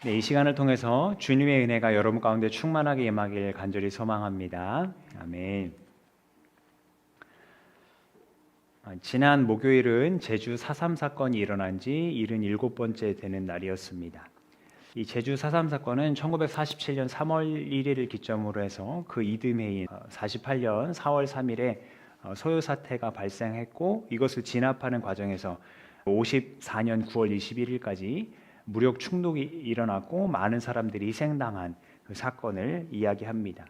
네, 이 시간을 통해서 주님의 은혜가 여러분 가운데 충만하게 임하길 간절히 소망합니다. 아멘. 지난 목요일은 제주 4.3 사건이 일어난 지 77번째 되는 날이었습니다. 이 제주 4.3 사건은 1947년 3월 1일을 기점으로 해서 그 이듬해인 48년 4월 3일에 소요 사태가 발생했고, 이것을 진압하는 과정에서 54년 9월 21일까지 무력 충돌이 일어났고 많은 사람들이 희생당한 그 사건을 이야기합니다.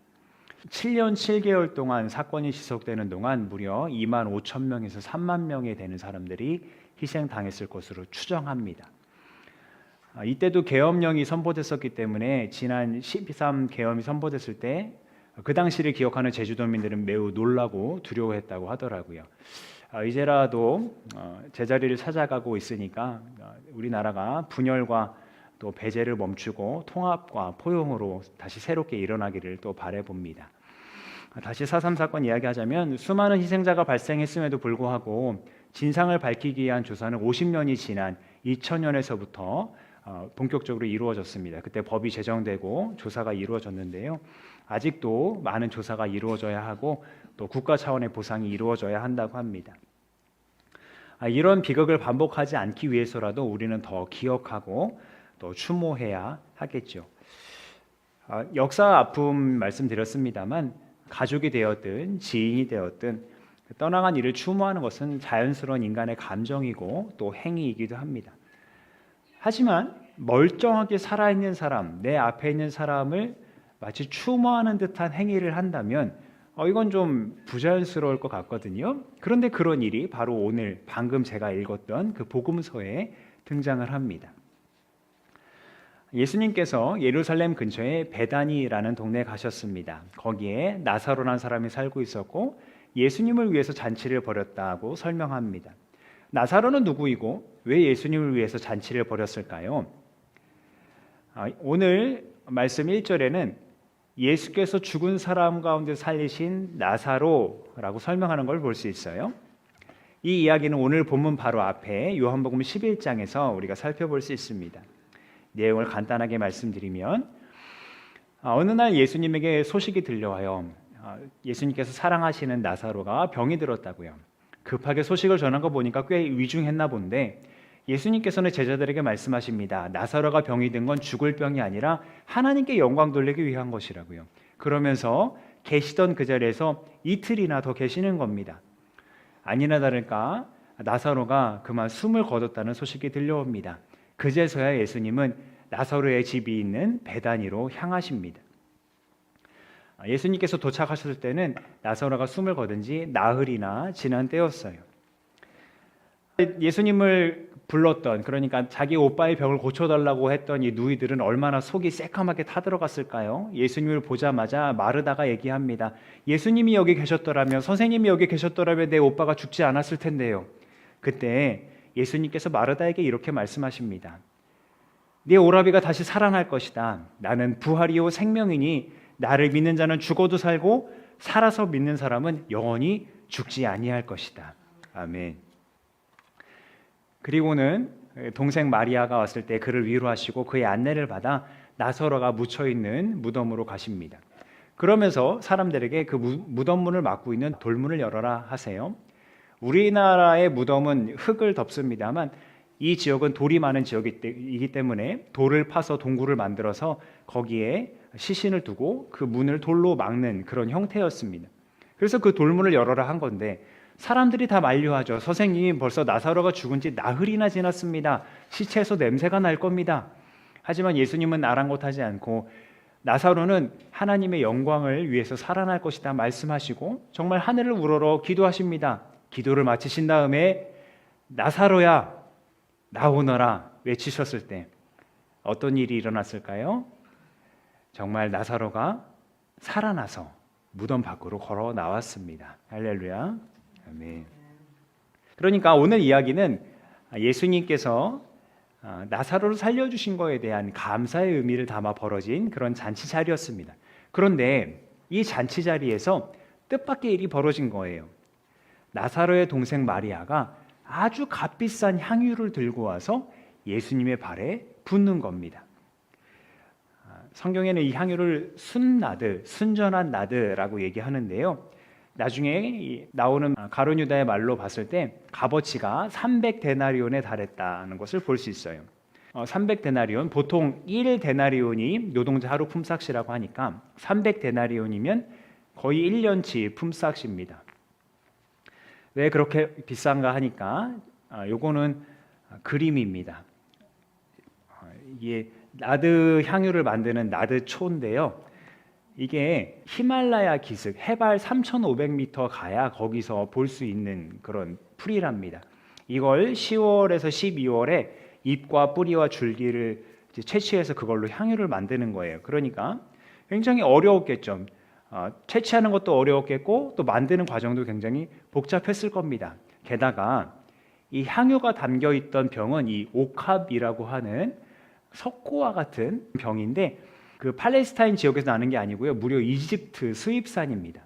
7년 7개월 동안 사건이 지속되는 동안 무려 2만 5천 명에서 3만 명이 되는 사람들이 희생당했을 것으로 추정합니다. 이때도 계엄령이 선포됐었기 때문에 지난 12.3 계엄이 선포됐을 때 그 당시를 기억하는 제주도민들은 매우 놀라고 두려워했다고 하더라고요. 이제라도 제자리를 찾아가고 있으니까 우리나라가 분열과 또 배제를 멈추고 통합과 포용으로 다시 새롭게 일어나기를 또 바라봅니다. 다시 4.3 사건 이야기하자면 수많은 희생자가 발생했음에도 불구하고 진상을 밝히기 위한 조사는 50년이 지난 2000년에서부터 본격적으로 이루어졌습니다. 그때 법이 제정되고 조사가 이루어졌는데요. 아직도 많은 조사가 이루어져야 하고 또 국가 차원의 보상이 이루어져야 한다고 합니다. 이런 비극을 반복하지 않기 위해서라도 우리는 더 기억하고 또 추모해야 하겠죠. 역사 아픔 말씀드렸습니다만 가족이 되었든 지인이 되었든 떠나간 이를 추모하는 것은 자연스러운 인간의 감정이고 또 행위이기도 합니다. 하지만 멀쩡하게 살아있는 사람, 내 앞에 있는 사람을 마치 추모하는 듯한 행위를 한다면 이건 좀 부자연스러울 것 같거든요. 그런데 그런 일이 바로 오늘 방금 제가 읽었던 그 복음서에 등장을 합니다. 예수님께서 예루살렘 근처에 베다니라는 동네에 가셨습니다. 거기에 나사로라는 사람이 살고 있었고 예수님을 위해서 잔치를 벌였다고 설명합니다. 나사로는 누구이고 왜 예수님을 위해서 잔치를 벌였을까요? 오늘 말씀 1절에는 예수께서 죽은 사람 가운데 살리신 나사로라고 설명하는 걸 볼 수 있어요. 이 이야기는 오늘 본문 바로 앞에 요한복음 11장에서 우리가 살펴볼 수 있습니다. 내용을 간단하게 말씀드리면 어느 날 예수님에게 소식이 들려와요. 예수님께서 사랑하시는 나사로가 병이 들었다고요. 급하게 소식을 전한 거 보니까 꽤 위중했나 본데 예수님께서는 제자들에게 말씀하십니다. 나사로가 병이 든 건 죽을 병이 아니라 하나님께 영광 돌리기 위한 것이라고요. 그러면서 계시던 그 자리에서 이틀이나 더 계시는 겁니다. 아니나 다를까 나사로가 그만 숨을 거뒀다는 소식이 들려옵니다. 그제서야 예수님은 나사로의 집이 있는 베다니로 향하십니다. 예수님께서 도착하셨을 때는 나사로가 숨을 거둔 지 나흘이나 지난 때였어요. 예수님을 불렀던, 그러니까 자기 오빠의 병을 고쳐달라고 했던 이 누이들은 얼마나 속이 새카맣게 타들어갔을까요? 예수님을 보자마자 마르다가 얘기합니다. 예수님이 여기 계셨더라면, 선생님이 여기 계셨더라면 내 오빠가 죽지 않았을 텐데요. 그때 예수님께서 마르다에게 이렇게 말씀하십니다. 네 오라비가 다시 살아날 것이다. 나는 부활이요 생명이니 나를 믿는 자는 죽어도 살고 살아서 믿는 사람은 영원히 죽지 아니할 것이다. 아멘. 그리고는 동생 마리아가 왔을 때 그를 위로하시고 그의 안내를 받아 나사로가 묻혀있는 무덤으로 가십니다. 그러면서 사람들에게 그 무덤 문을 막고 있는 돌문을 열어라 하세요. 우리나라의 무덤은 흙을 덮습니다만 이 지역은 돌이 많은 지역이기 때문에 돌을 파서 동굴을 만들어서 거기에 시신을 두고 그 문을 돌로 막는 그런 형태였습니다. 그래서 그 돌문을 열어라 한 건데 사람들이 다 만류하죠. 선생님, 벌써 나사로가 죽은 지 나흘이나 지났습니다. 시체에서 냄새가 날 겁니다. 하지만 예수님은 아랑곳하지 않고 나사로는 하나님의 영광을 위해서 살아날 것이다 말씀하시고 정말 하늘을 우러러 기도하십니다. 기도를 마치신 다음에 나사로야 나오너라 외치셨을 때 어떤 일이 일어났을까요? 정말 나사로가 살아나서 무덤 밖으로 걸어 나왔습니다. 할렐루야. 아멘. 그러니까 오늘 이야기는 예수님께서 나사로를 살려주신 것에 대한 감사의 의미를 담아 벌어진 그런 잔치 자리였습니다. 그런데 이 잔치 자리에서 뜻밖의 일이 벌어진 거예요. 나사로의 동생 마리아가 아주 값비싼 향유를 들고 와서 예수님의 발에 붓는 겁니다. 성경에는 이 향유를 순나드, 순전한 나드라고 얘기하는데요. 나중에 나오는 가룟 유다의 말로 봤을 때 값어치가 300데나리온에 달했다는 것을 볼 수 있어요. 300데나리온, 보통 1데나리온이 노동자 하루 품삯이라고 하니까 300데나리온이면 거의 1년치 품삯입니다. 왜 그렇게 비싼가 하니까 요거는 그림입니다. 이게 나드 향유를 만드는 나드초인데요. 이게 히말라야 기슭, 해발 3,500m 가야 거기서 볼 수 있는 그런 풀이랍니다. 이걸 10월에서 12월에 잎과 뿌리와 줄기를 채취해서 그걸로 향유를 만드는 거예요. 그러니까 굉장히 어려웠겠죠. 채취하는 것도 어려웠겠고 또 만드는 과정도 굉장히 복잡했을 겁니다. 게다가 이 향유가 담겨 있던 병은 이 옥합이라고 하는 석고와 같은 병인데 그 팔레스타인 지역에서 나는 게 아니고요. 무려 이집트 수입산입니다.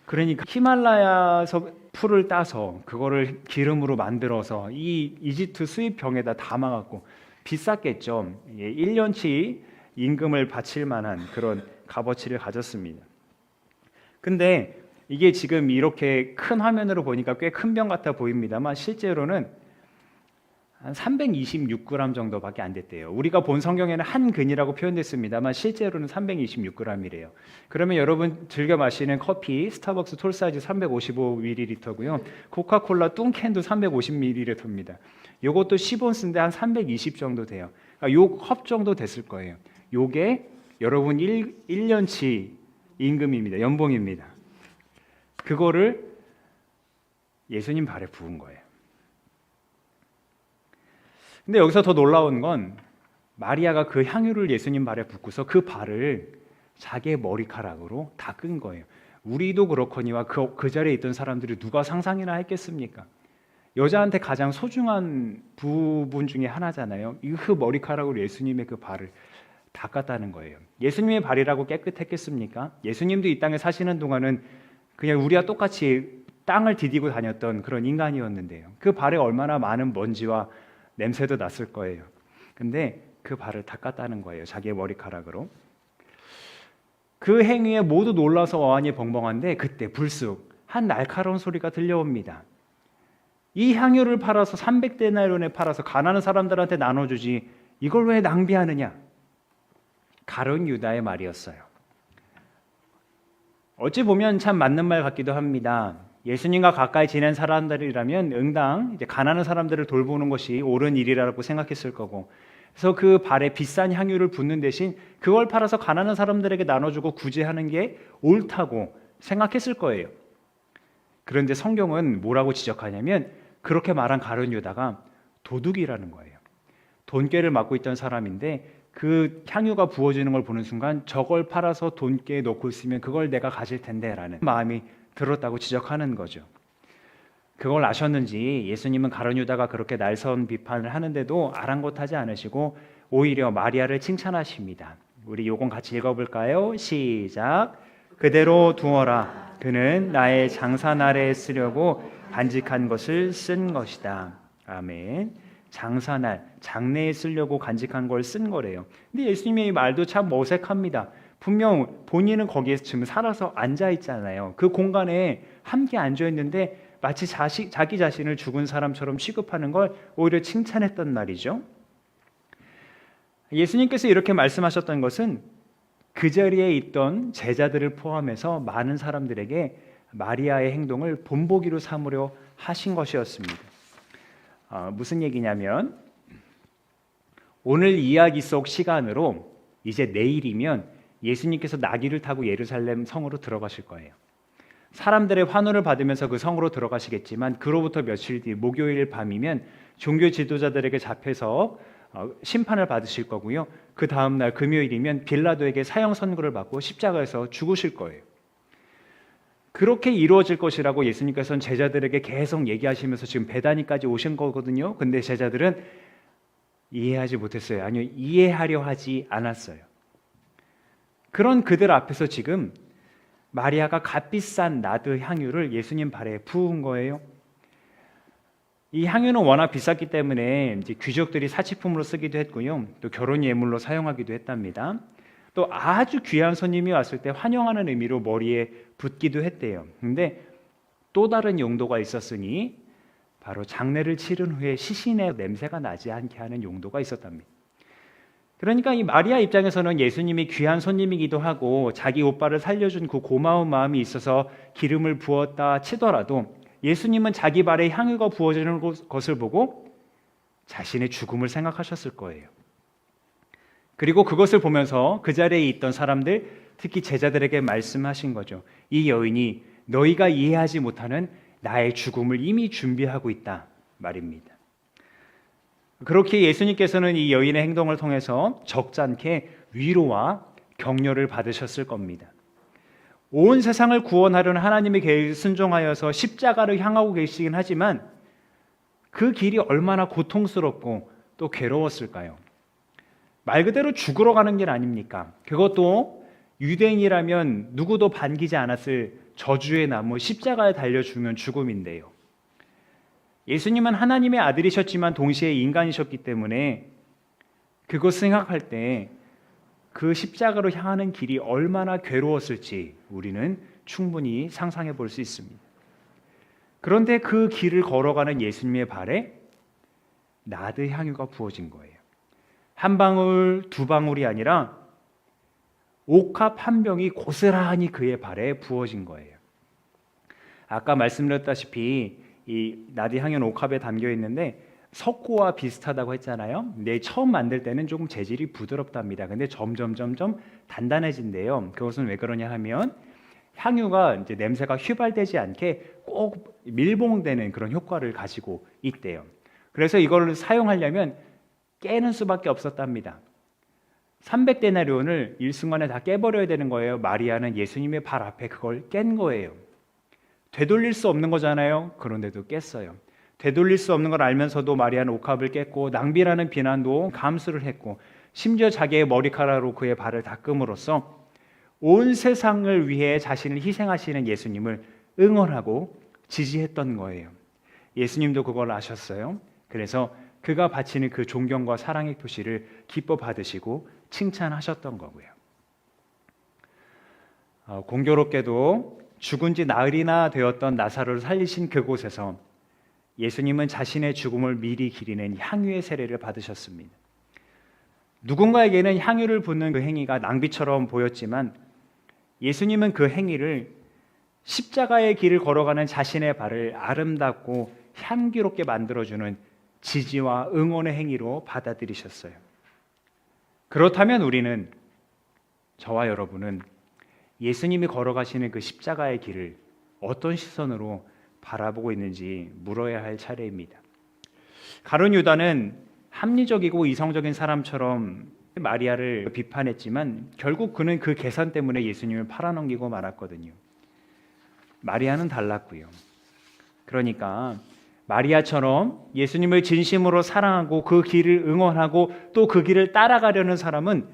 그러니까 히말라야서 풀을 따서 그거를 기름으로 만들어서 이 이집트 수입 병에다 담아갖고 비쌌겠죠. 1년치 임금을 바칠 만한 그런 값어치를 가졌습니다. 근데 이게 지금 이렇게 큰 화면으로 보니까 꽤 큰 병 같아 보입니다만 실제로는 한 326g 정도밖에 안 됐대요. 우리가 본 성경에는 한 근이라고 표현됐습니다만 실제로는 326g이래요. 그러면 여러분 즐겨 마시는 커피 스타벅스 톨사이즈 355ml고요. 코카콜라 뚱캔도 350ml입니다. 요것도 10온스인데 한 320 정도 돼요. 그러니까 요 컵 정도 됐을 거예요. 요게 여러분 1년치 임금입니다. 연봉입니다. 그거를 예수님 발에 부은 거예요. 근데 여기서 더 놀라운 건 마리아가 그 향유를 예수님 발에 붓고서 그 발을 자기의 머리카락으로 닦은 거예요. 우리도 그렇거니와 그 자리에 있던 사람들이 누가 상상이나 했겠습니까? 여자한테 가장 소중한 부분 중에 하나잖아요. 그 머리카락으로 예수님의 그 발을 닦았다는 거예요. 예수님의 발이라고 깨끗했겠습니까? 예수님도 이 땅에 사시는 동안은 그냥 우리와 똑같이 땅을 디디고 다녔던 그런 인간이었는데요. 그 발에 얼마나 많은 먼지와 냄새도 났을 거예요. 근데 그 발을 닦았다는 거예요. 자기의 머리카락으로. 그 행위에 모두 놀라서 어안이 벙벙한데 그때 불쑥 한 날카로운 소리가 들려옵니다. 이 향유를 팔아서 300데나리온에 팔아서 가난한 사람들한테 나눠주지 이걸 왜 낭비하느냐? 가룟 유다의 말이었어요. 어찌 보면 참 맞는 말 같기도 합니다. 예수님과 가까이 지낸 사람들이라면 응당 이제 가난한 사람들을 돌보는 것이 옳은 일이라고 생각했을 거고, 그래서 그 발에 비싼 향유를 붓는 대신 그걸 팔아서 가난한 사람들에게 나눠주고 구제하는 게 옳다고 생각했을 거예요. 그런데 성경은 뭐라고 지적하냐면 그렇게 말한 가룟 유다가 도둑이라는 거예요. 돈꾀를 맡고 있던 사람인데 그 향유가 부어지는 걸 보는 순간 저걸 팔아서 돈깨에 넣고 있으면 그걸 내가 가질 텐데 라는 마음이 들었다고 지적하는 거죠. 그걸 아셨는지 예수님은 가룟 유다가 그렇게 날선 비판을 하는데도 아랑곳하지 않으시고 오히려 마리아를 칭찬하십니다. 우리 요건 같이 읽어볼까요? 시작. 그대로 두어라. 그는 나의 장사날에 쓰려고 간직한 것을 쓴 것이다. 아멘. 장사날, 장래에 쓰려고 간직한 걸 쓴 거래요. 근데 예수님의 이 말도 참 어색합니다. 분명 본인은 거기에 지금 살아서 앉아 있잖아요. 그 공간에 함께 앉아 있는데 마치 자기 자신을 죽은 사람처럼 취급하는 걸 오히려 칭찬했던 말이죠. 예수님께서 이렇게 말씀하셨던 것은 그 자리에 있던 제자들을 포함해서 많은 사람들에게 마리아의 행동을 본보기로 삼으려 하신 것이었습니다. 무슨 얘기냐면 오늘 이야기 속 시간으로 이제 내일이면 예수님께서 나귀를 타고 예루살렘 성으로 들어가실 거예요. 사람들의 환호를 받으면서 그 성으로 들어가시겠지만 그로부터 며칠 뒤 목요일 밤이면 종교 지도자들에게 잡혀서 심판을 받으실 거고요. 그 다음 날 금요일이면 빌라도에게 사형 선고를 받고 십자가에서 죽으실 거예요. 그렇게 이루어질 것이라고 예수님께서는 제자들에게 계속 얘기하시면서 지금 베다니까지 오신 거거든요. 근데 제자들은 이해하지 못했어요. 아니요, 이해하려 하지 않았어요. 그런 그들 앞에서 지금 마리아가 값비싼 나드 향유를 예수님 발에 부은 거예요. 이 향유는 워낙 비쌌기 때문에 이제 귀족들이 사치품으로 쓰기도 했고요. 또 결혼 예물로 사용하기도 했답니다. 또 아주 귀한 손님이 왔을 때 환영하는 의미로 머리에 붓기도 했대요. 근데 또 다른 용도가 있었으니 바로 장례를 치른 후에 시신의 냄새가 나지 않게 하는 용도가 있었답니다. 그러니까 이 마리아 입장에서는 예수님이 귀한 손님이기도 하고 자기 오빠를 살려준 그 고마운 마음이 있어서 기름을 부었다 치더라도 예수님은 자기 발에 향유가 부어지는 것을 보고 자신의 죽음을 생각하셨을 거예요. 그리고 그것을 보면서 그 자리에 있던 사람들, 특히 제자들에게 말씀하신 거죠. 이 여인이 너희가 이해하지 못하는 나의 죽음을 이미 준비하고 있다 말입니다. 그렇게 예수님께서는 이 여인의 행동을 통해서 적잖게 위로와 격려를 받으셨을 겁니다. 온 세상을 구원하려는 하나님의 계획에 순종하여서 십자가를 향하고 계시긴 하지만 그 길이 얼마나 고통스럽고 또 괴로웠을까요? 말 그대로 죽으러 가는 길 아닙니까? 그것도 유대인이라면 누구도 반기지 않았을 저주의 나무 십자가에 달려 죽으면 죽음인데요. 예수님은 하나님의 아들이셨지만 동시에 인간이셨기 때문에 그것 생각할 때 그 십자가로 향하는 길이 얼마나 괴로웠을지 우리는 충분히 상상해 볼 수 있습니다. 그런데 그 길을 걸어가는 예수님의 발에 나드 향유가 부어진 거예요. 한 방울, 두 방울이 아니라 옥합 한 병이 고스란히 그의 발에 부어진 거예요. 아까 말씀드렸다시피 이 나드 향유는 옥합에 담겨 있는데 석고와 비슷하다고 했잖아요. 근데 처음 만들 때는 조금 재질이 부드럽답니다. 근데 점점 단단해진대요. 그것은 왜 그러냐 하면 향유가 이제 냄새가 휘발되지 않게 꼭 밀봉되는 그런 효과를 가지고 있대요. 그래서 이걸 사용하려면 깨는 수밖에 없었답니다. 300데나리온을 일순간에 다 깨버려야 되는 거예요. 마리아는 예수님의 발 앞에 그걸 깬 거예요. 되돌릴 수 없는 거잖아요. 그런데도 깼어요. 되돌릴 수 없는 걸 알면서도 마리아는 옥합을 깼고 낭비라는 비난도 감수를 했고 심지어 자기의 머리카락으로 그의 발을 닦음으로써 온 세상을 위해 자신을 희생하시는 예수님을 응원하고 지지했던 거예요. 예수님도 그걸 아셨어요. 그래서 그가 바치는 그 존경과 사랑의 표시를 기뻐 받으시고 칭찬하셨던 거고요. 공교롭게도 죽은 지 나흘이나 되었던 나사로를 살리신 그곳에서 예수님은 자신의 죽음을 미리 기리는 향유의 세례를 받으셨습니다. 누군가에게는 향유를 붓는 그 행위가 낭비처럼 보였지만 예수님은 그 행위를 십자가의 길을 걸어가는 자신의 발을 아름답고 향기롭게 만들어주는 지지와 응원의 행위로 받아들이셨어요. 그렇다면 우리는, 저와 여러분은 예수님이 걸어가시는 그 십자가의 길을 어떤 시선으로 바라보고 있는지 물어야 할 차례입니다. 가룟 유다는 합리적이고 이성적인 사람처럼 마리아를 비판했지만 결국 그는 그 계산 때문에 예수님을 팔아넘기고 말았거든요. 마리아는 달랐고요. 그러니까 마리아처럼 예수님을 진심으로 사랑하고 그 길을 응원하고 또 그 길을 따라가려는 사람은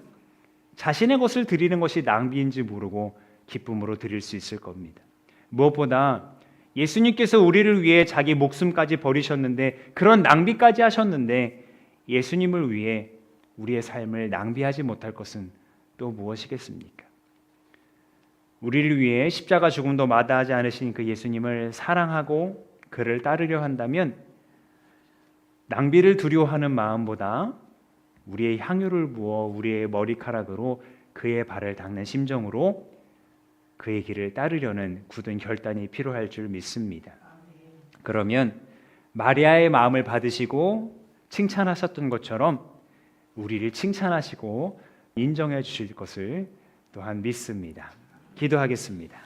자신의 것을 드리는 것이 낭비인지 모르고 기쁨으로 드릴 수 있을 겁니다. 무엇보다 예수님께서 우리를 위해 자기 목숨까지 버리셨는데, 그런 낭비까지 하셨는데 예수님을 위해 우리의 삶을 낭비하지 못할 것은 또 무엇이겠습니까? 우리를 위해 십자가 죽음도 마다하지 않으신 그 예수님을 사랑하고 그를 따르려 한다면 낭비를 두려워하는 마음보다 우리의 향유를 부어 우리의 머리카락으로 그의 발을 닦는 심정으로 그의 길을 따르려는 굳은 결단이 필요할 줄 믿습니다. 그러면 마리아의 마음을 받으시고 칭찬하셨던 것처럼 우리를 칭찬하시고 인정해 주실 것을 또한 믿습니다. 기도하겠습니다.